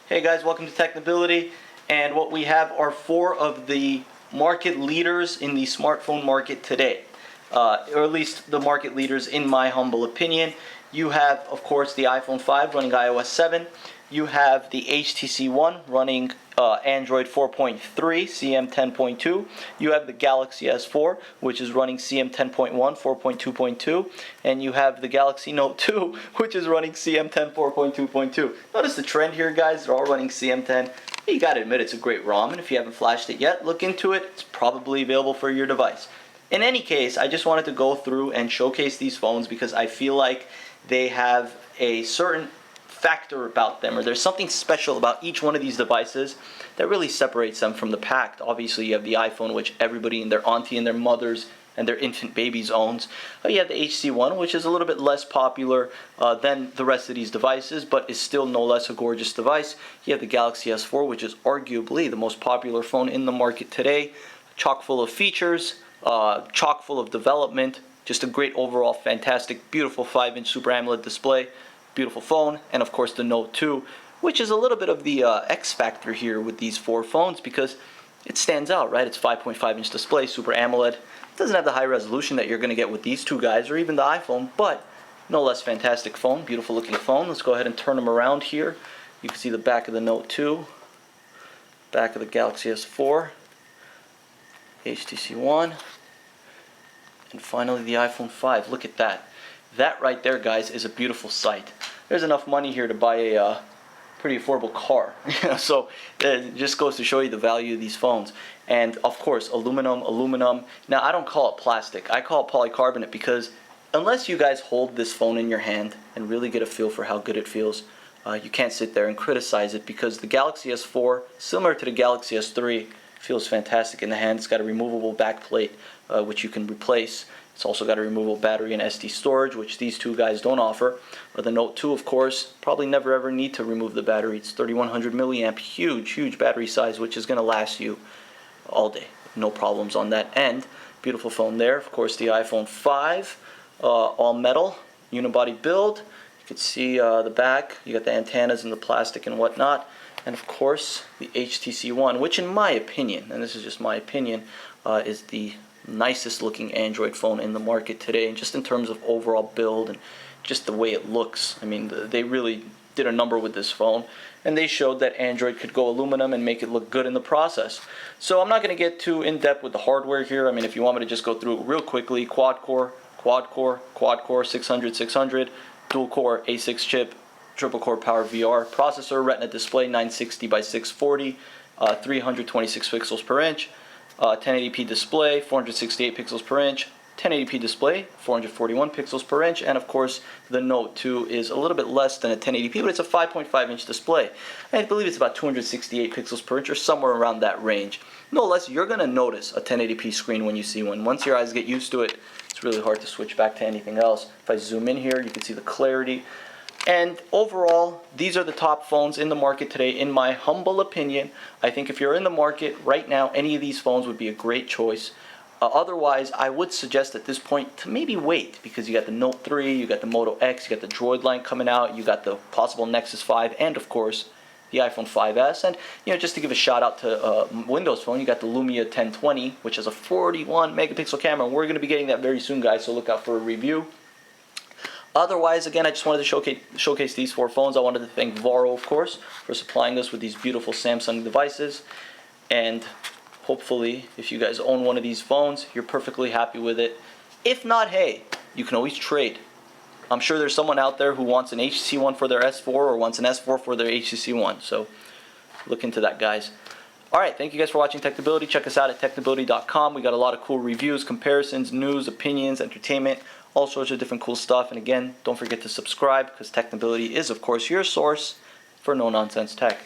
Hey guys, welcome to Technability, and what we have are four of the market leaders in the smartphone market today, or at least the market leaders in my humble opinion. You have, of course, the iPhone 5 running iOS 7. You have the HTC One running Android 4.3, CM 10.2. You have the Galaxy S4, which is running CM 10.1, 4.2.2. And you have the Galaxy Note 2, which is running CM 10, 4.2.2. Notice the trend here, guys. They're all running CM 10. You gotta admit, it's a great ROM, and if you haven't flashed it yet, look into it. It's probably available for your device. In any case, I just wanted to go through and showcase these phones because I feel like they have a certain factor about them, or there's something special about each one of these devices that really separates them from the pack. Obviously, you have the iPhone, which everybody and their auntie and their mothers and their infant babies owns. You have the HTC One, which is a little bit less popular than the rest of these devices, but is still no less a gorgeous device. You have the Galaxy S4, which is arguably the most popular phone in the market today, chock full of features, chock full of development, just a great overall, fantastic, beautiful 5-inch Super AMOLED display. Beautiful phone, and of course the Note 2, which is a little bit of the X factor here with these four phones because it stands out, right? It's 5.5-inch display, Super AMOLED. It doesn't have the high resolution that you're going to get with these two guys or even the iPhone, but no less fantastic phone, beautiful looking phone. Let's go ahead and turn them around here. You can see the back of the Note 2, back of the Galaxy S4, HTC One, and finally the iPhone 5. Look at that. That right there, guys, is a beautiful sight. There's enough money here to buy a pretty affordable car. So it just goes to show you the value of these phones. And of course, aluminum. Now, I don't call it plastic. I call it polycarbonate because unless you guys hold this phone in your hand and really get a feel for how good it feels, you can't sit there and criticize it because the Galaxy S4, similar to the Galaxy S3, feels fantastic in the hand. It's got a removable back plate, which you can replace. It's also got a removable battery and SD storage, which these two guys don't offer. The Note 2, of course, probably never ever need to remove the battery. It's 3100 milliamp, huge battery size, which is going to last you all day. No problems on that end. Beautiful phone there. Of course, the iPhone 5, all metal, unibody build. You can see the back. You got the antennas and the plastic and whatnot. And of course, the HTC One, which in my opinion, and this is just my opinion, is the nicest looking Android phone in the market today, and just in terms of overall build and just the way it looks. I mean, they really did a number with this phone, and they showed that Android could go aluminum and make it look good in the process. So I'm not going to get too in depth with the hardware here. I mean, if you want me to just go through it real quickly: quad core, 600, dual core A6 chip, triple core power VR processor, Retina display 960 by 640, 326 pixels per inch. 1080p display, 468 pixels per inch, 1080p display, 441 pixels per inch, and of course the Note 2 is a little bit less than a 1080p, but it's a 5.5-inch display. I believe it's about 268 pixels per inch or somewhere around that range. No less, you're going to notice a 1080p screen when you see one. Once your eyes get used to it, it's really hard to switch back to anything else. If I zoom in here, you can see the clarity. And overall, these are the top phones in the market today, in my humble opinion. I think if you're in the market right now, any of these phones would be a great choice. Otherwise, I would suggest at this point to maybe wait, because you got the Note 3, you got the Moto X, you got the Droid line coming out, you got the possible Nexus 5, and of course, the iPhone 5S. And just to give a shout out to Windows Phone, you got the Lumia 1020, which has a 41 megapixel camera. And we're going to be getting that very soon, guys, so look out for a review. Otherwise, again, I just wanted to showcase these four phones. I wanted to thank Varo, of course, for supplying us with these beautiful Samsung devices. And hopefully, if you guys own one of these phones, you're perfectly happy with it. If not, hey, you can always trade. I'm sure there's someone out there who wants an HTC One for their S4 or wants an S4 for their HTC One. So look into that, guys. All right, thank you guys for watching Technability. Check us out at technability.com. We got a lot of cool reviews, comparisons, news, opinions, entertainment, all sorts of different cool stuff. And again, don't forget to subscribe, because Technability is, of course, your source for no-nonsense tech.